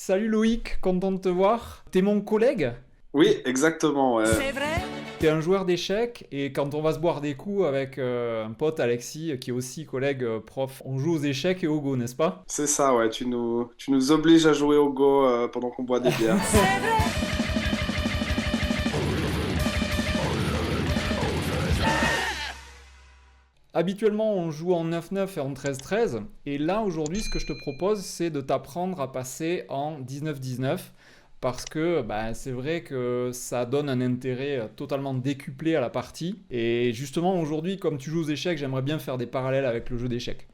Salut Loïc, content de te voir. T'es mon collègue? Oui, exactement, ouais. C'est vrai? T'es un joueur d'échecs et quand on va se boire des coups avec un pote Alexis qui est aussi collègue prof, on joue aux échecs et au Go, n'est-ce pas? C'est ça, ouais. Tu nous obliges à jouer au Go pendant qu'on boit des bières. C'est vrai? Habituellement on joue en 9-9 et en 13-13 et là aujourd'hui ce que je te propose c'est de t'apprendre à passer en 19-19 parce que c'est vrai que ça donne un intérêt totalement décuplé à la partie et justement aujourd'hui comme tu joues aux échecs j'aimerais bien faire des parallèles avec le jeu d'échecs.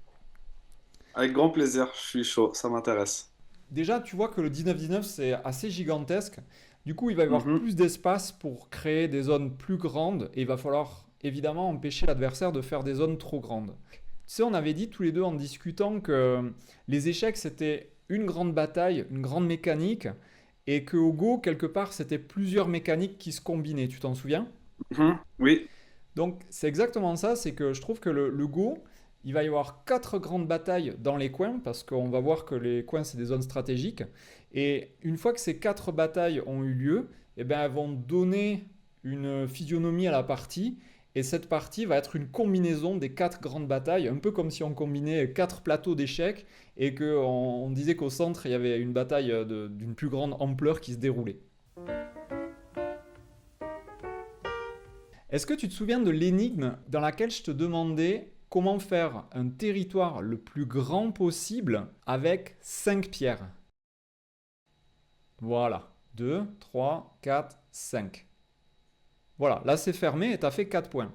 Avec grand plaisir, je suis chaud, ça m'intéresse. Déjà, tu vois que le 19-19, c'est assez gigantesque. Du coup, il va y avoir Mhm, plus d'espace pour créer des zones plus grandes et il va falloir évidemment empêcher l'adversaire de faire des zones trop grandes. Tu sais, on avait dit tous les deux en discutant que les échecs, c'était une grande bataille, une grande mécanique et que au Go, quelque part, c'était plusieurs mécaniques qui se combinaient. Tu t'en souviens? oui. Donc c'est exactement ça, c'est que je trouve que le Go, il va y avoir quatre grandes batailles dans les coins, parce qu'on va voir que les coins, c'est des zones stratégiques. Et une fois que ces quatre batailles ont eu lieu, eh ben, elles vont donner une physionomie à la partie. Et cette partie va être une combinaison des quatre grandes batailles, un peu comme si on combinait quatre plateaux d'échecs et qu'on on disait qu'au centre, il y avait une bataille d'une plus grande ampleur qui se déroulait. Est-ce que tu te souviens de l'énigme dans laquelle je te demandais comment faire un territoire le plus grand possible avec 5 pierres? Voilà. 2, 3, 4, 5. Voilà, là c'est fermé et tu as fait 4 points.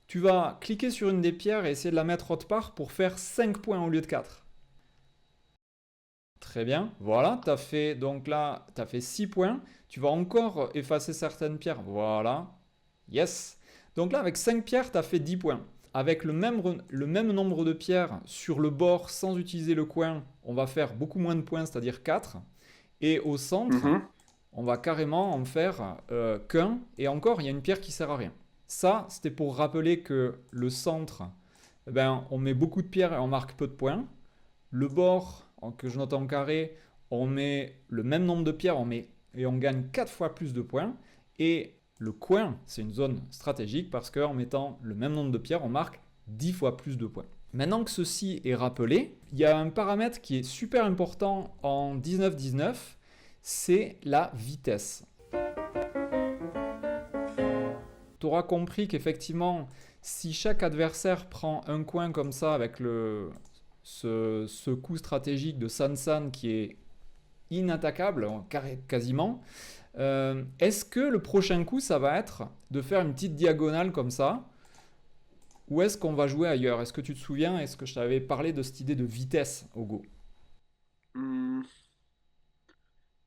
Tu vas cliquer sur une des pierres et essayer de la mettre autre part pour faire 5 points au lieu de 4. Très bien. Voilà, tu as fait donc là, tu as fait 6 points. Tu vas encore effacer certaines pierres. Voilà. Yes. Donc là, avec 5 pierres, tu as fait 10 points. Avec le même nombre de pierres sur le bord sans utiliser le coin, on va faire beaucoup moins de points, c'est-à-dire 4. Et au centre, Mhm, on va carrément en faire qu'un. Et encore, il y a une pierre qui sert à rien. Ça, c'était pour rappeler que le centre, eh ben, on met beaucoup de pierres et on marque peu de points. Le bord, que je note en carré, on met le même nombre de pierres et on gagne 4 fois plus de points. Et le coin, c'est une zone stratégique parce qu'en mettant le même nombre de pierres, on marque 10 fois plus de points. Maintenant que ceci est rappelé, il y a un paramètre qui est super important en 19-19, c'est la vitesse. Tu auras compris qu'effectivement, si chaque adversaire prend un coin comme ça avec ce coup stratégique de Sansan qui est inattaquable, quasiment, est-ce que le prochain coup, ça va être de faire une petite diagonale comme ça? Ou est-ce qu'on va jouer ailleurs? Est-ce que tu te souviens? Est-ce que je t'avais parlé de cette idée de vitesse au Go? Hmm.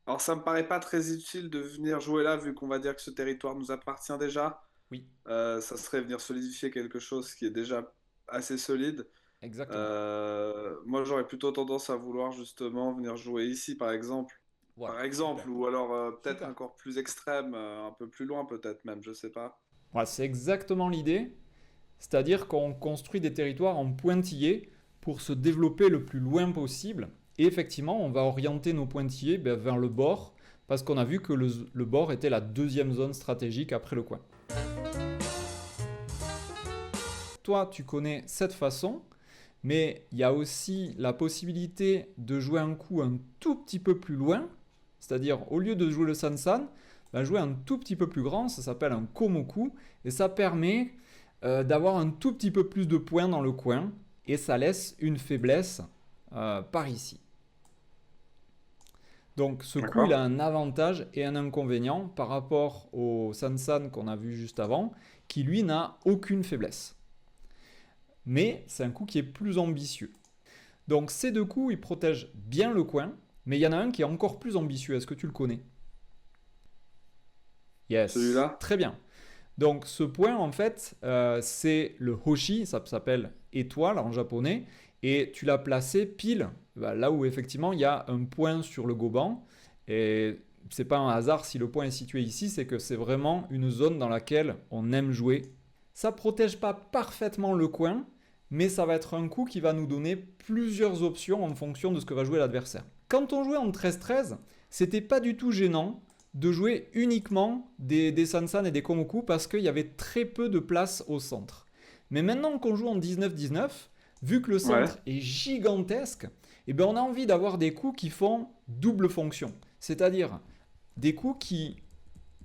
Alors, ça me paraît pas très utile de venir jouer là, vu qu'on va dire que ce territoire nous appartient déjà. Oui, Ça serait venir solidifier quelque chose qui est déjà assez solide. exactement. Moi, j'aurais plutôt tendance à vouloir justement venir jouer ici, par exemple. Voilà, Par exemple, super. ou alors peut-être Super. encore plus extrême, un peu plus loin peut-être même, je sais pas. Voilà, c'est exactement l'idée. C'est-à-dire qu'on construit des territoires en pointillés pour se développer le plus loin possible. Et effectivement, on va orienter nos pointillés vers le bord, parce qu'on a vu que le bord était la deuxième zone stratégique après le coin. Toi, tu connais cette façon, mais il y a aussi la possibilité de jouer un coup un tout petit peu plus loin, c'est-à-dire au lieu de jouer le Sansan, jouer un tout petit peu plus grand, ça s'appelle un Komoku, et ça permet d'avoir un tout petit peu plus de points dans le coin, et ça laisse une faiblesse par ici. Donc ce coup, il D'accord? a un avantage et un inconvénient par rapport au Sansan qu'on a vu juste avant, qui lui n'a aucune faiblesse. Mais c'est un coup qui est plus ambitieux. Donc ces deux coups, ils protègent bien le coin, mais il y en a un qui est encore plus ambitieux. Est-ce que tu le connais? Yes, Celui-là? très bien. Donc ce point, en fait, c'est le Hoshi, ça s'appelle étoile en japonais, et tu l'as placé pile là où effectivement il y a un point sur le goban. Et c'est pas un hasard si le point est situé ici, c'est que c'est vraiment une zone dans laquelle on aime jouer. Ça protège pas parfaitement le coin, mais ça va être un coup qui va nous donner plusieurs options en fonction de ce que va jouer l'adversaire. quand on jouait en 13-13, c'était pas du tout gênant de jouer uniquement des Sansan et des Komoku parce qu'il y avait très peu de place au centre. Mais maintenant qu'on joue en 19-19, vu que le Ouais. centre est gigantesque, eh ben on a envie d'avoir des coups qui font double fonction. C'est-à-dire des coups qui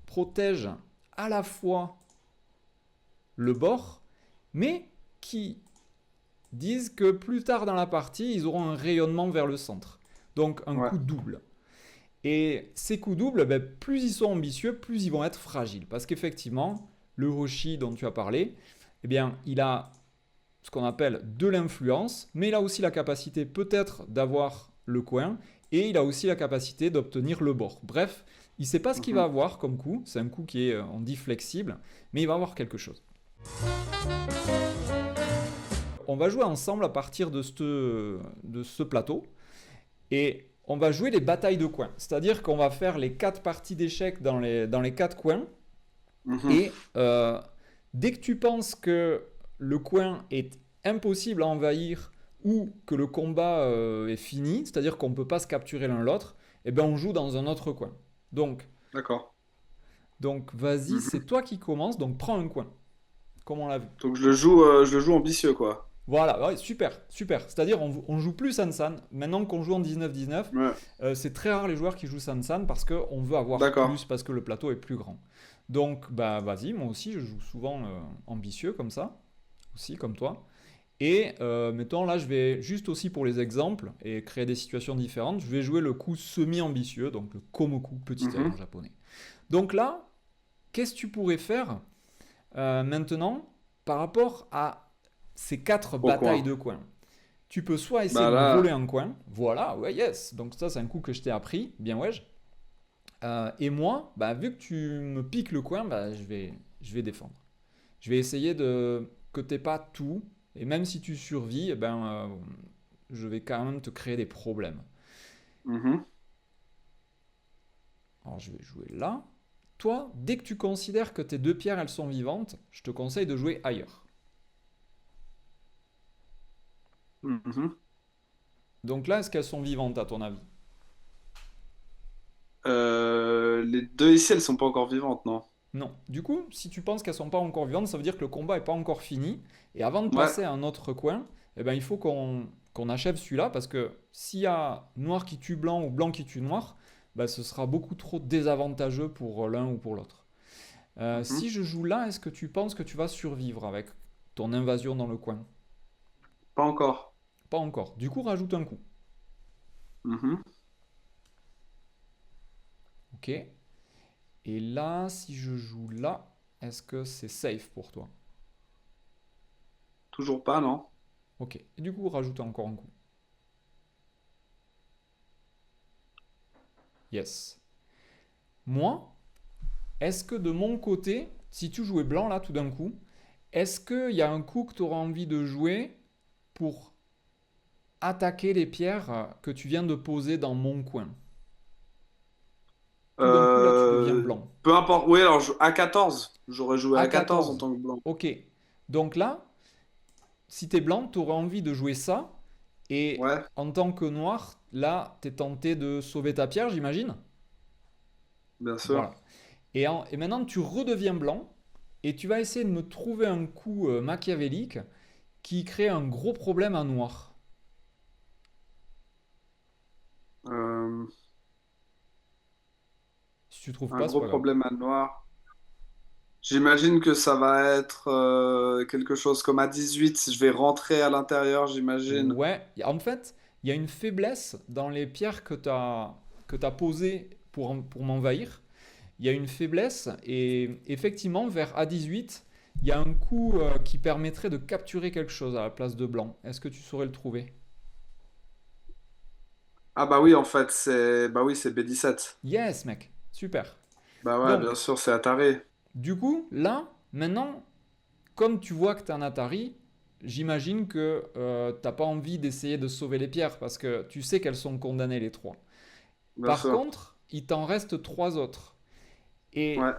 protègent à la fois le bord, mais qui disent que plus tard dans la partie, ils auront un rayonnement vers le centre. Donc un Ouais. coup double. Et ces coups doubles, ben, plus ils sont ambitieux, plus ils vont être fragiles. Parce qu'effectivement, le Roshi dont tu as parlé, eh bien, il a ce qu'on appelle de l'influence, mais il a aussi la capacité peut-être d'avoir le coin, et il a aussi la capacité d'obtenir le bord. Bref, il ne sait pas ce qu'il va Mhm. avoir comme coup, c'est un coup qui est, on dit flexible, mais il va avoir quelque chose. On va jouer ensemble à partir de ce plateau, et on va jouer les batailles de coins. C'est-à-dire qu'on va faire les 4 parties d'échecs dans les 4 coins, Mhm. et dès que tu penses que le coin est impossible à envahir ou que le combat est fini, c'est-à-dire qu'on ne peut pas se capturer l'un l'autre, eh ben on joue dans un autre coin. Donc, D'accord. donc vas-y, c'est Mhm. toi qui commence, donc prends un coin, comme on l'a vu. Donc je le joue ambitieux, quoi. Voilà, ouais, super, super. C'est-à-dire on joue plus San-San. Maintenant qu'on joue en 19-19, Ouais. c'est très rare les joueurs qui jouent San-San parce qu'on veut avoir D'accord. plus, parce que le plateau est plus grand. Donc bah vas-y, moi aussi je joue souvent ambitieux comme ça, aussi comme toi. Et mettons là je vais juste aussi pour les exemples et créer des situations différentes, je vais jouer le coup semi-ambitieux, donc le Komoku, petit œil en Mhm. japonais. Donc là, qu'est-ce que tu pourrais faire maintenant par rapport à ces 4 Au batailles coin. de coins? Tu peux soit essayer Bah de me voler là, un coin, voilà, ouais, yes, donc ça c'est un coup que je t'ai appris, bien ouais. Et moi, bah, vu que tu me piques le coin, bah, je vais défendre. Je vais essayer de que t'aies pas tout, et même si tu survis, eh ben, je vais quand même te créer des problèmes. mhm. Alors je vais jouer là. Toi, dès que tu considères que tes 2 pierres elles sont vivantes, je te conseille de jouer ailleurs. Mhm. Donc là, est-ce qu'elles sont vivantes à ton avis? Les deux ici, elles sont pas encore vivantes, non? Non. Du coup, si tu penses qu'elles sont pas encore vivantes, ça veut dire que le combat est pas encore fini. Et avant de Ouais. passer à un autre coin, eh ben, il faut qu'on achève celui-là parce que s'il y a noir qui tue blanc ou blanc qui tue noir, ben, ce sera beaucoup trop désavantageux pour l'un ou pour l'autre. Si Mhm. je joue là, est-ce que tu penses que tu vas survivre avec ton invasion dans le coin? Pas encore. Pas encore. Du coup, rajoute un coup. Mhm. Ok. Et là, si je joue là, est-ce que c'est safe pour toi? Toujours pas, non? Ok. Et du coup, rajoute encore un coup. Yes. Moi, est-ce que de mon côté, si tu jouais blanc là tout d'un coup, est-ce qu'il y a un coup que tu auras envie de jouer pour attaquer les pierres que tu viens de poser dans mon coin? Tout d'un coup là tu deviens blanc. Peu importe. Oui, alors A14. J'aurais joué À A14 en 14. tant que blanc. Ok. Donc là, si tu es blanc, tu auras envie de jouer ça. Et Ouais, en tant que noir, là, tu es tenté de sauver ta pierre, j'imagine. bien sûr. Voilà. Et maintenant, tu redeviens blanc. Et tu vas essayer de me trouver un coup machiavélique qui crée un gros problème à noir. Euh, Si tu trouves un pas, c'est gros pas grave. problème à noir. J'imagine que ça va être quelque chose comme A18. Je vais rentrer à l'intérieur, j'imagine. Ouais, en fait, il y a une faiblesse dans les pierres que tu posées pour m'envahir. Il y a une faiblesse et effectivement, vers A18, il y a un coup qui permettrait de capturer quelque chose à la place de blanc. Est-ce que tu saurais le trouver? Ah bah oui, en fait, c'est B17. Yes, mec, super. Bah ouais, bien Donc, sûr, c'est Atari. du coup, là, maintenant, comme tu vois que tu es un Atari, j'imagine que t'as pas envie d'essayer de sauver les pierres parce que tu sais qu'elles sont condamnées les 3. Bien Par sûr. contre, il t'en reste 3 autres. Et Ouais.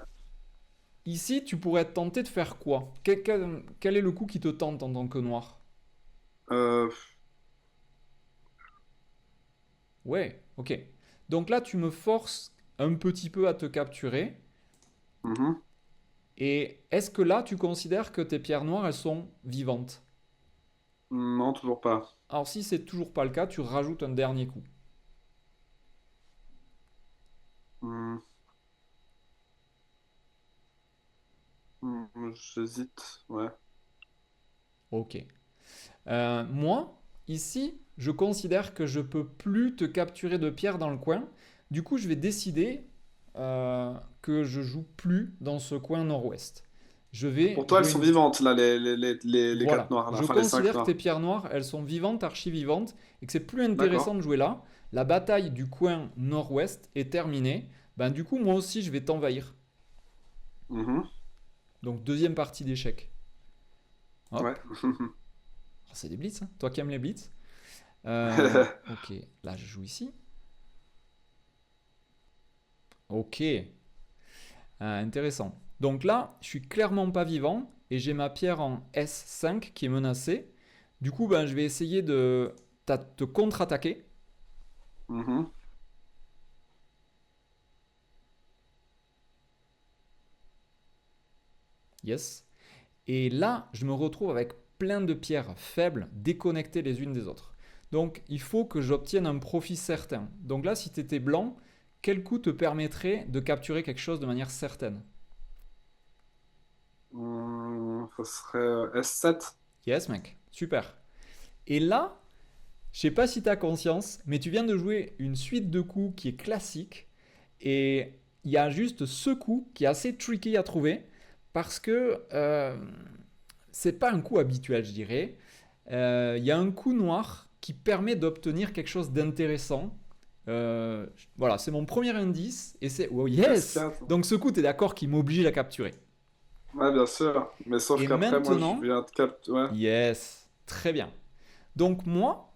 ici, tu pourrais être tenté de faire quoi? Quel est le coup qui te tente en tant que noir? Euh, Ouais. Ok. Donc là, tu me forces un petit peu à te capturer. Mhm. Et est-ce que là, tu considères que tes pierres noires, elles sont vivantes? Non, toujours pas. Alors si c'est toujours pas le cas, tu rajoutes un dernier coup. Hmm, j'hésite, ouais. Ok. Moi, ici, je considère que je peux plus te capturer de pierre dans le coin. Du coup, je vais décider que je joue plus dans ce coin nord-ouest. Je vais Pour toi, elles jouer sont une... vivantes, là, les quatre Voilà. noirs, là. Je Enfin, les cinq considère que tes noirs. pierres noires, elles sont vivantes, archi-vivantes, et que c'est plus intéressant D'accord. de jouer là. La bataille du coin nord-ouest est terminée. Ben, du coup, moi aussi, je vais t'envahir. Mhm. Donc, deuxième partie d'échec. Ouais. Hop. Oh, c'est des blitz, hein. Toi qui aimes les blitz. Ok, là, je joue ici. Ok, intéressant. Donc là, je suis clairement pas vivant et j'ai ma pierre en S5 qui est menacée. Du coup, ben, je vais essayer de te contre-attaquer. Mhm. Yes. Et là, je me retrouve avec plein de pierres faibles déconnectées les unes des autres. Donc, il faut que j'obtienne un profit certain. Donc là, si tu étais blanc, quel coup te permettrait de capturer quelque chose de manière certaine? Ça serait S7. Yes, mec. Super. Et là, je sais pas si tu as conscience, mais tu viens de jouer une suite de coups qui est classique. Et il y a juste ce coup qui est assez tricky à trouver parce que c'est pas un coup habituel, je dirais. Il y a un coup noir qui permet d'obtenir quelque chose d'intéressant. Euh, voilà, c'est mon premier indice et c'est oh yes. S4. Donc ce coup, tu es d'accord qui m'oblige à capturer. Ouais, bien sûr. Mais sauf Et qu'après, moi, je maintenant, viens de capter. Ouais. yes, très bien. Donc moi,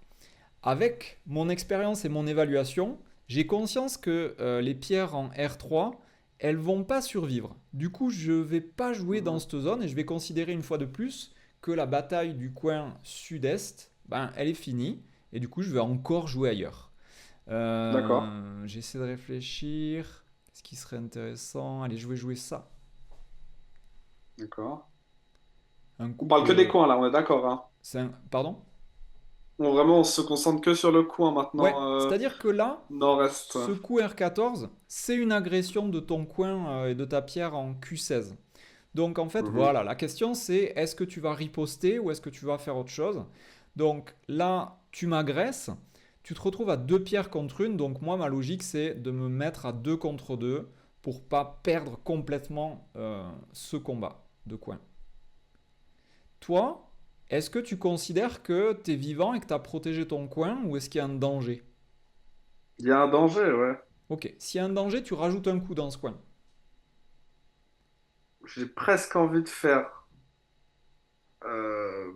avec mon expérience et mon évaluation, j'ai conscience que les pierres en R3, elles vont pas survivre. Du coup, je vais pas jouer dans Mhm. cette zone et je vais considérer une fois de plus que la bataille du coin sud-est, ben, elle est finie. Et du coup, je vais encore jouer ailleurs. D'accord. J'essaie de réfléchir. Qu'est-ce qui serait intéressant? Allez, je vais jouer ça. D'accord. Un On coup parle que des que... coins, là, on est d'accord, hein. Pardon? Vraiment, on se concentre que sur le coin Ouais, maintenant, c'est-à-dire que là, nord-est. ce coup R14, c'est une agression de ton coin et de ta pierre en Q16. Donc en fait, Mhm. voilà, la question c'est est-ce que tu vas riposter ou est-ce que tu vas faire autre chose? Donc là, tu m'agresses, tu te retrouves à deux pierres contre une, donc moi, ma logique c'est de me mettre à deux contre deux pour pas perdre complètement ce combat de coin. Toi, est-ce que tu considères que tu es vivant et que tu as protégé ton coin ou est-ce qu'il y a un danger? Il y a un danger, ouais. Ok, s'il y a un danger, tu rajoutes un coup dans ce coin. J'ai presque envie de faire euh,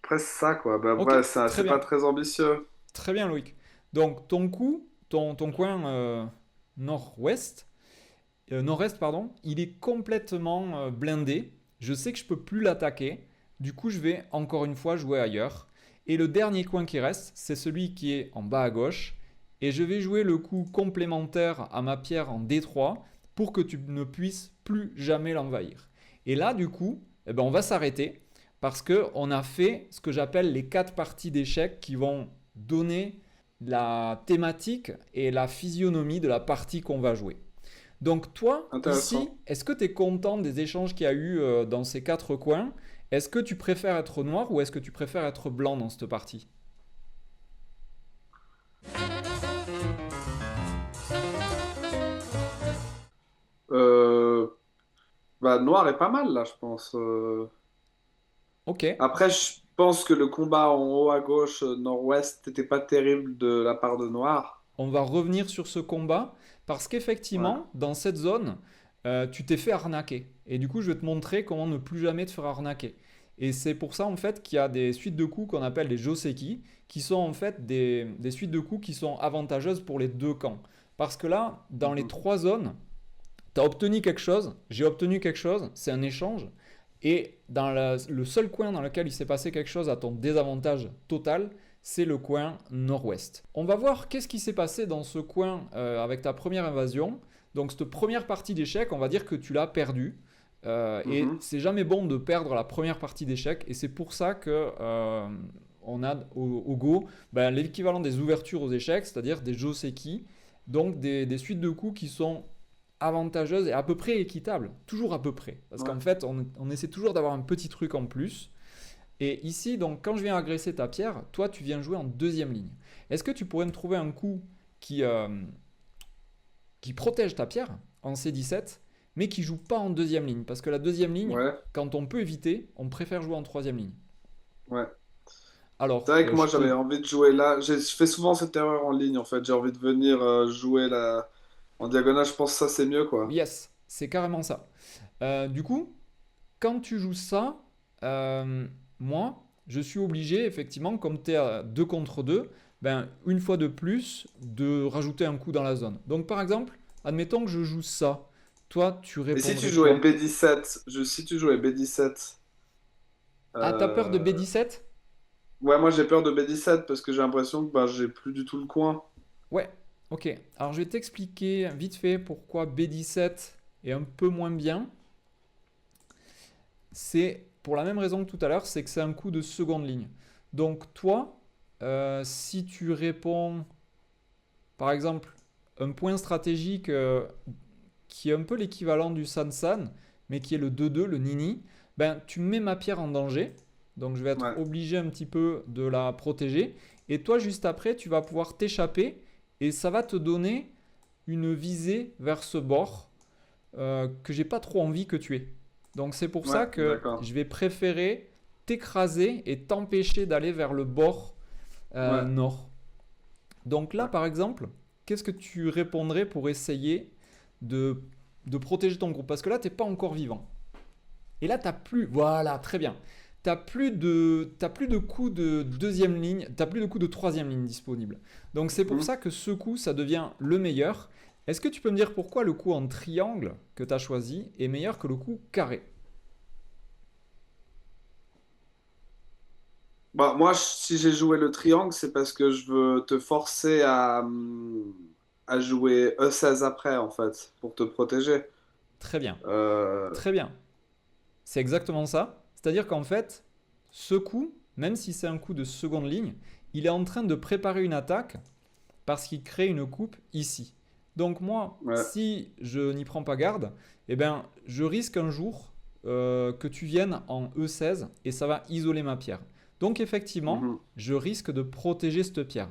presque ça, quoi. Bah, Ok, ouais, très c'est pas bien. très ambitieux. Très bien, Loïc. Donc, ton coup, ton coin nord-ouest, nord-est, pardon, il est complètement blindé. Je sais que je peux plus l'attaquer. Du coup, je vais encore une fois jouer ailleurs. Et le dernier coin qui reste, c'est celui qui est en bas à gauche. Et je vais jouer le coup complémentaire à ma pierre en D3 pour que tu ne puisses plus jamais l'envahir. Et là, du coup, eh ben, on va s'arrêter parce qu'on a fait ce que j'appelle les 4 parties d'échecs qui vont donner la thématique et la physionomie de la partie qu'on va jouer. Donc toi, ici, Intéressant. est-ce que tu es content des échanges qu'il y a eu dans ces quatre coins? Est-ce que tu préfères être noir ou est-ce que tu préfères être blanc dans cette partie? Euh, Bah, noir est pas mal, là, je pense. Ok, Après, je pense que le combat en haut à gauche, nord-ouest, n'était pas terrible de la part de noir. on va revenir sur ce combat parce Ouais. qu'effectivement, dans cette zone, tu t'es fait arnaquer. Et du coup, je vais te montrer comment ne plus jamais te faire arnaquer. Et c'est pour ça en fait qu'il y a des suites de coups qu'on appelle les joseki, qui sont en fait des suites de coups qui sont avantageuses pour les deux camps. Parce que là, dans les Mhm. trois zones, tu as obtenu quelque chose, j'ai obtenu quelque chose, c'est un échange. Et dans le seul coin dans lequel il s'est passé quelque chose à ton désavantage total, c'est le coin nord-ouest. On va voir qu'est-ce qui s'est passé dans ce coin avec ta première invasion. Donc cette première partie d'échec, on va dire que tu l'as perdue. Et c'est jamais bon de perdre la première partie d'échec. Et c'est pour ça que on a au Go l'équivalent des ouvertures aux échecs, c'est-à-dire des joseki, donc des suites de coups qui sont avantageuses et à peu près équitables, toujours à peu près. Parce qu'en fait, on essaie toujours d'avoir un petit truc en plus. Et ici, donc, quand je viens agresser ta pierre, toi, tu viens jouer en deuxième ligne. Est-ce que tu pourrais me trouver un coup qui protège ta pierre en C17, mais qui joue pas en deuxième ligne? Parce que la deuxième ligne, Ouais, quand on peut éviter, on préfère jouer en troisième ligne. ouais. C'est Alors, vrai que moi je j'avais peux... envie de jouer là. Je fais souvent cette erreur en ligne en fait. J'ai envie de venir jouer là en diagonale. Je pense que ça c'est mieux quoi. Yes, c'est carrément ça. Du coup, quand tu joues ça, moi, je suis obligé, effectivement, comme tu es à 2 contre 2, ben, une fois de plus, de rajouter un coup dans la zone. Donc, par exemple, admettons que je joue ça. Toi, tu Et si tu répondrais jouais quoi? B17, si tu jouais B17, Ah, t'as peur de euh, B17? ouais, moi j'ai peur de B17 parce que j'ai l'impression que bah, j'ai plus du tout le coin. Ouais, ok. Alors, je vais t'expliquer vite fait pourquoi B17 est un peu moins bien. C'est pour la même raison que tout à l'heure, c'est que c'est un coup de seconde ligne. Donc, toi, si tu réponds par exemple, un point stratégique qui est un peu l'équivalent du San-San, mais qui est le 2-2, le Nini, ben, tu mets ma pierre en danger. Donc je vais être Ouais, obligé un petit peu de la protéger. Et toi, juste après, tu vas pouvoir t'échapper et ça va te donner une visée vers ce bord que j'ai pas trop envie que tu aies. Donc c'est pour ouais, ça que d'accord. je vais préférer t'écraser et t'empêcher d'aller vers le bord Ouais, nord. Donc là, ouais. par exemple, qu'est-ce que tu répondrais pour essayer de, de protéger ton groupe? Parce que là, tu n'es pas encore vivant. Et là, tu n'as plus... Voilà, très bien. T'as plus de coups de deuxième ligne, tu n'as plus de coups de troisième ligne disponibles. Donc c'est pour Mhm. ça que ce coup, ça devient le meilleur. Est-ce que tu peux me dire pourquoi le coup en triangle que tu as choisi est meilleur que le coup carré? Bah, moi, si j'ai joué le triangle, c'est parce que je veux te forcer à jouer E16 après, en fait, pour te protéger. Très bien, Euh, très bien. C'est exactement ça. C'est-à-dire qu'en fait, ce coup, même si c'est un coup de seconde ligne, il est en train de préparer une attaque parce qu'il crée une coupe ici. Donc moi, ouais. si je n'y prends pas garde, eh ben, je risque un jour que tu viennes en E16 et ça va isoler ma pierre. Donc effectivement, Mhm. je risque de protéger cette pierre.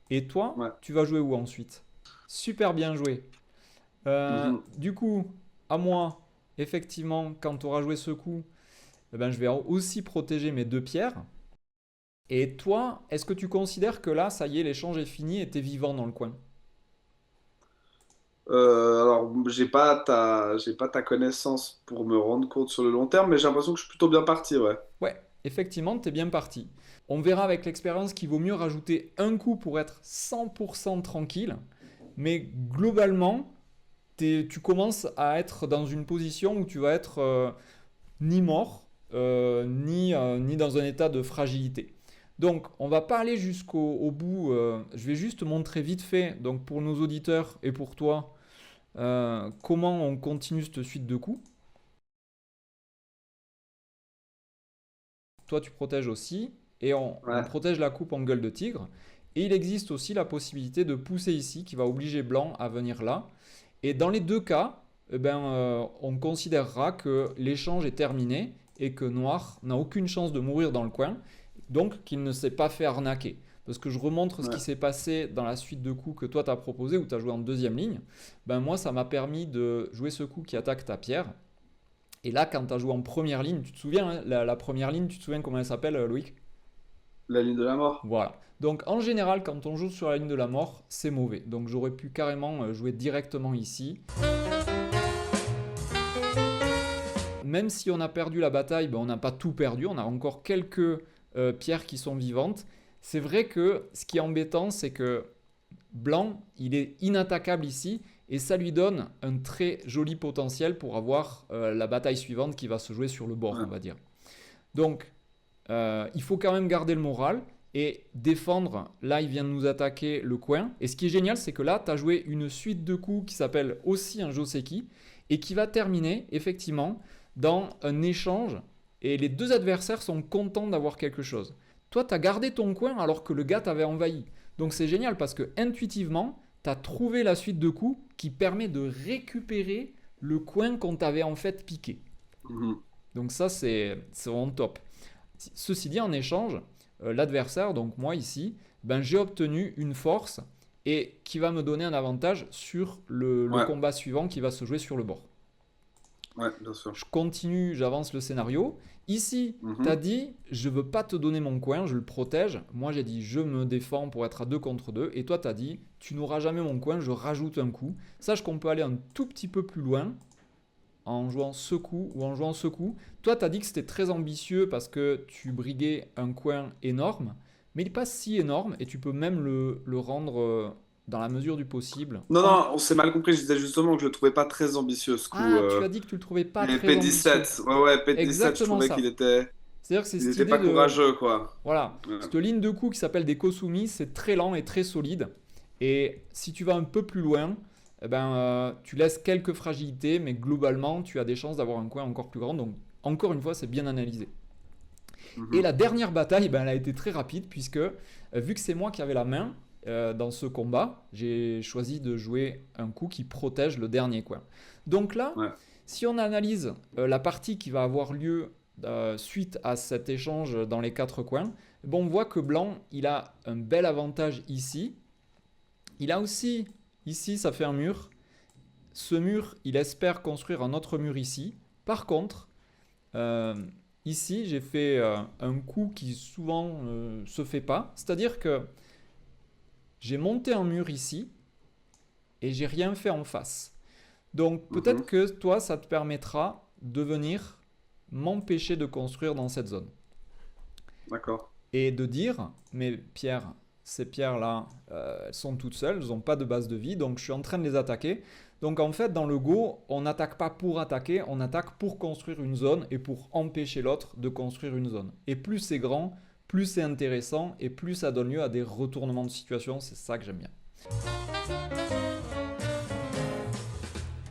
Et toi, Ouais. tu vas jouer où ensuite? Super bien joué. Mhm. Du coup, à moi, effectivement, quand tu auras joué ce coup, eh ben, je vais aussi protéger mes deux pierres. Et toi, est-ce que tu considères que là, ça y est, l'échange est fini et t'es vivant dans le coin? Alors, j'ai pas ta connaissance pour me rendre compte sur le long terme, mais j'ai l'impression que je suis plutôt bien parti, ouais. Ouais, effectivement, t'es bien parti. On verra avec l'expérience qu'il vaut mieux rajouter un coup pour être 100% tranquille, mais globalement, tu commences à être dans une position où tu vas être ni mort, ni dans un état de fragilité. Donc, on va pas aller jusqu'au bout. Je vais juste montrer vite fait, donc pour nos auditeurs et pour toi, comment on continue cette suite de coups. Toi, tu protèges aussi, et on Ouais, protège la coupe en gueule de tigre. Et il existe aussi la possibilité de pousser ici, qui va obliger blanc à venir là. Et dans les deux cas, eh ben, on considérera que l'échange est terminé et que noir n'a aucune chance de mourir dans le coin, donc qu'il ne s'est pas fait arnaquer. Parce que je remontre ce qui ouais. s'est passé dans la suite de coups que toi t'as proposé, où tu as joué en deuxième ligne. Ben moi, ça m'a permis de jouer ce coup qui attaque ta pierre. Et là, quand tu as joué en première ligne, tu te souviens, hein, la première ligne, tu te souviens comment elle s'appelle, Loïc? La ligne de la mort. Voilà. Donc en général, quand on joue sur la ligne de la mort, c'est mauvais. Donc j'aurais pu carrément jouer directement ici. Même si on a perdu la bataille, ben, on n'a pas tout perdu. On a encore quelques pierres qui sont vivantes. C'est vrai que ce qui est embêtant, c'est que blanc, il est inattaquable ici. Et ça lui donne un très joli potentiel pour avoir la bataille suivante qui va se jouer sur le bord, Ouais, on va dire. Donc, il faut quand même garder le moral. et défendre. Là, il vient de nous attaquer le coin. Et ce qui est génial, c'est que là, tu as joué une suite de coups qui s'appelle aussi un Joseki et qui va terminer effectivement dans un échange. Et les deux adversaires sont contents d'avoir quelque chose. Toi, tu as gardé ton coin alors que le gars t'avait envahi. Donc c'est génial parce que intuitivement, tu as trouvé la suite de coups qui permet de récupérer le coin qu'on t'avait en fait piqué. Mhm. Donc ça, c'est vraiment top. Ceci dit, en échange, l'adversaire, donc moi ici, ben, j'ai obtenu une force et qui va me donner un avantage sur le Ouais, combat suivant qui va se jouer sur le bord. ouais, bien sûr. Je continue, j'avance le scénario. Ici, tu as Mhm. dit, je veux pas te donner mon coin, je le protège. Moi, j'ai dit, je me défends pour être à 2 contre 2. Et toi, tu as dit, tu n'auras jamais mon coin, je rajoute un coup. Sache qu'on peut aller un tout petit peu plus loin en jouant ce coup ou en jouant ce coup. Toi, tu as dit que c'était très ambitieux parce que tu briguais un coin énorme. Mais il n'est pas si énorme et tu peux même le rendre dans la mesure du possible. Non, non, on s'est mal compris. Je disais justement que je le trouvais pas très ambitieux ce coup. Ah, tu as dit que tu le trouvais pas Et très ambitieux. P17, ouais, ouais, P17, je Exactement trouvais ça. C'est-à-dire que c'est il cette était idée pas de... courageux, quoi. Voilà, Ouais. cette ligne de coups qui s'appelle des Kosumi, c'est très lent et très solide. Et si tu vas un peu plus loin, eh ben, tu laisses quelques fragilités, mais globalement, tu as des chances d'avoir un coin encore plus grand. Donc, encore une fois, c'est bien analysé. Et Mhm. la dernière bataille, ben, elle a été très rapide, puisque vu que c'est moi qui avais la main dans ce combat, j'ai choisi de jouer un coup qui protège le dernier coin. Donc là, Ouais. si on analyse la partie qui va avoir lieu suite à cet échange dans les quatre coins, bon, on voit que blanc, il a un bel avantage ici. Il a aussi, ici, ça fait un mur. Ce mur, il espère construire un autre mur ici. Par contre, euh, ici, j'ai fait un coup qui souvent se fait pas. C'est-à-dire que j'ai monté un mur ici et j'ai rien fait en face. Donc peut-être Mhm. que toi, ça te permettra de venir m'empêcher de construire dans cette zone. D'accord. Et de dire, mais Pierre, ces pierres-là, elles sont toutes seules, elles n'ont pas de base de vie, donc je suis en train de les attaquer. Donc en fait, dans le Go, on n'attaque pas pour attaquer, on attaque pour construire une zone et pour empêcher l'autre de construire une zone. Et plus c'est grand, plus c'est intéressant et plus ça donne lieu à des retournements de situation, c'est ça que j'aime bien.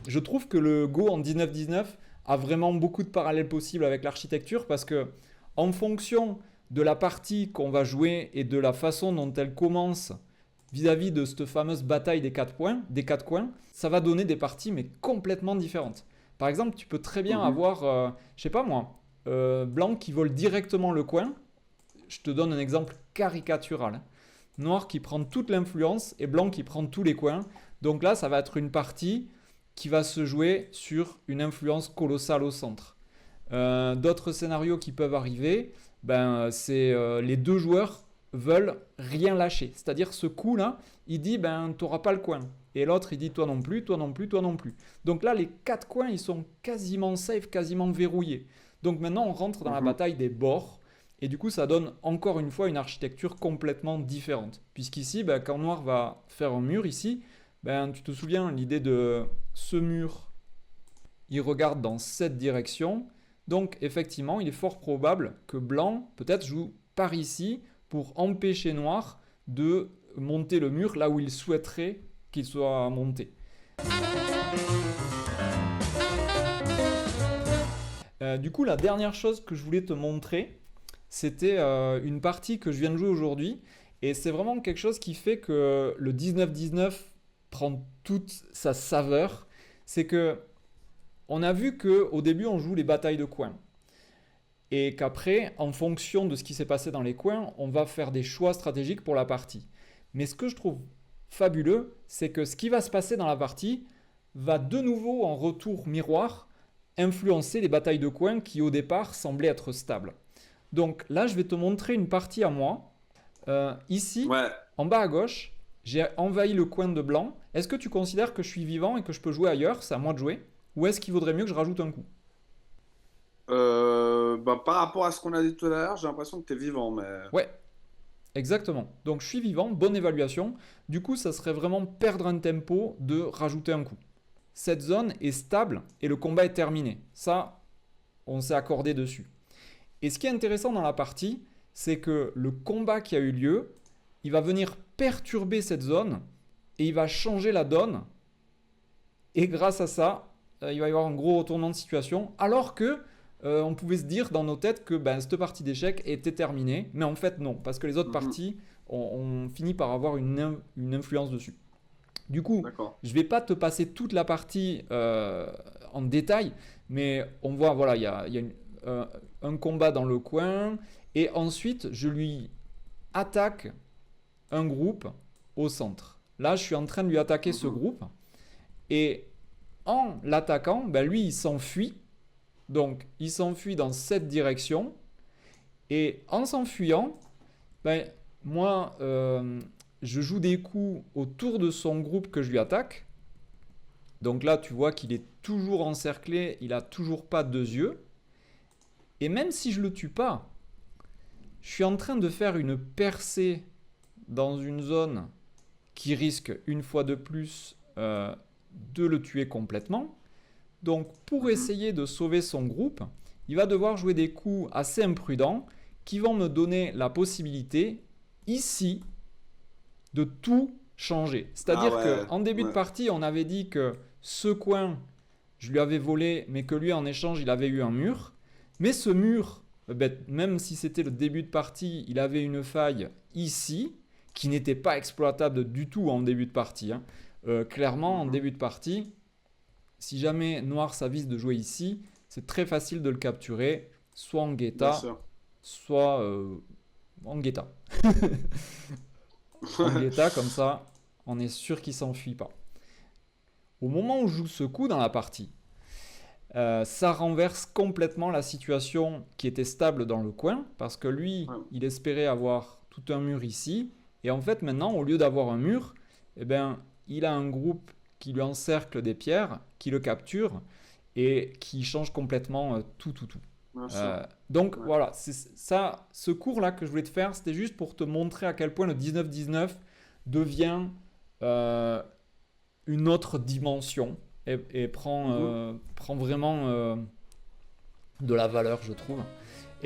Je trouve que le Go en 1919 a vraiment beaucoup de parallèles possibles avec l'architecture parce que en fonction de la partie qu'on va jouer et de la façon dont elle commence vis-à-vis de cette fameuse bataille des quatre coins, ça va donner des parties mais complètement différentes. Par exemple, tu peux très bien Mhm. avoir, je sais pas moi, blanc qui vole directement le coin. Je te donne un exemple caricatural. Noir qui prend toute l'influence et blanc qui prend tous les coins. Donc là, ça va être une partie qui va se jouer sur une influence colossale au centre. D'autres scénarios qui peuvent arriver, ben, c'est les deux joueurs veulent rien lâcher. C'est-à-dire ce coup-là, il dit ben tu n'auras pas le coin. Et l'autre il dit toi non plus, toi non plus, toi non plus. Donc là les quatre coins ils sont quasiment safe, quasiment verrouillés. Donc maintenant on rentre dans la Mhm. bataille des bords. Et du coup ça donne encore une fois une architecture complètement différente. Puisqu'ici, ben, quand Noir va faire un mur ici, ben, tu te souviens l'idée de ce mur, il regarde dans cette direction. Donc effectivement, il est fort probable que Blanc peut-être joue par ici pour empêcher Noir de monter le mur là où il souhaiterait qu'il soit monté. Du coup, la dernière chose que je voulais te montrer, c'était une partie que je viens de jouer aujourd'hui. Et c'est vraiment quelque chose qui fait que le 19-19 prend toute sa saveur. C'est que on a vu qu'au début, on joue les batailles de coins. Et qu'après, en fonction de ce qui s'est passé dans les coins, on va faire des choix stratégiques pour la partie. Mais ce que je trouve fabuleux, c'est que ce qui va se passer dans la partie va de nouveau en retour miroir influencer les batailles de coins qui au départ semblaient être stables. Donc là, je vais te montrer une partie à moi. Ici, Ouais. en bas à gauche, j'ai envahi le coin de blanc. Est-ce que tu considères que je suis vivant et que je peux jouer ailleurs? C'est à moi de jouer. Ou est-ce qu'il vaudrait mieux que je rajoute un coup? Bah, par rapport à ce qu'on a dit tout à l'heure, j'ai l'impression que tu es vivant, mais. Ouais, exactement. Donc je suis vivant, bonne évaluation. Du coup, ça serait vraiment perdre un tempo de rajouter un coup. Cette zone est stable et le combat est terminé. Ça, on s'est accordé dessus. Et ce qui est intéressant dans la partie, c'est que le combat qui a eu lieu, il va venir perturber cette zone et il va changer la donne. Et grâce à ça, il va y avoir un gros retournement de situation. Alors que on pouvait se dire dans nos têtes que cette partie d'échecs était terminée. Mais en fait, non. Parce que les autres parties ont fini par avoir une influence dessus. Du coup, je ne vais pas te passer toute la partie en détail. Mais on voit, voilà, il y a un combat dans le coin. Et ensuite, je lui attaque un groupe au centre. Là, je suis en train de lui attaquer ce groupe. Et en l'attaquant, lui, il s'enfuit. Donc, il s'enfuit dans cette direction. Et en s'enfuyant, moi, je joue des coups autour de son groupe que je lui attaque. Donc là, tu vois qu'il est toujours encerclé. Il n'a toujours pas deux yeux. Et même si je ne le tue pas, je suis en train de faire une percée dans une zone qui risque une fois de plus de le tuer complètement. Donc pour essayer de sauver son groupe, il va devoir jouer des coups assez imprudents qui vont me donner la possibilité ici de tout changer. C'est-à-dire qu'en début de partie, on avait dit que ce coin, je lui avais volé, mais que lui en échange, il avait eu un mur. Mais ce mur, même si c'était le début de partie, il avait une faille ici qui n'était pas exploitable du tout en début de partie. Clairement, en début de partie, si jamais Noir s'avise de jouer ici, c'est très facile de le capturer, soit en guetta, soit en guetta. En guetta, comme ça, on est sûr qu'il ne s'enfuit pas. Au moment où je joue ce coup dans la partie, ça renverse complètement la situation qui était stable dans le coin, parce que lui, il espérait avoir tout un mur ici, et en fait maintenant, au lieu d'avoir un mur, il a un groupe qui lui encercle des pierres, qui le capture, et qui change complètement tout. Donc voilà, c'est ça, ce cours-là que je voulais te faire, c'était juste pour te montrer à quel point le 19-19 devient une autre dimension, et prend vraiment de la valeur, je trouve.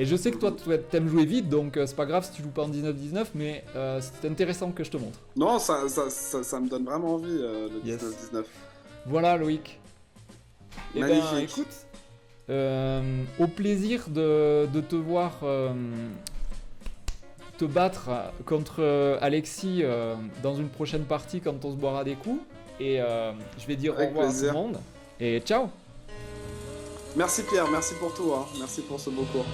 Et je sais que toi, tu aimes jouer vite, donc c'est pas grave si tu joues pas en 19-19, mais c'est intéressant que je te montre. Non, ça me donne vraiment envie, le 19-19. Voilà, Loïc. Et écoute, au plaisir de te voir te battre contre Alexis dans une prochaine partie quand on se boira des coups. Et je vais dire au revoir à tout le monde. Et ciao. Merci Pierre, merci pour tout. Merci pour ce beau cours.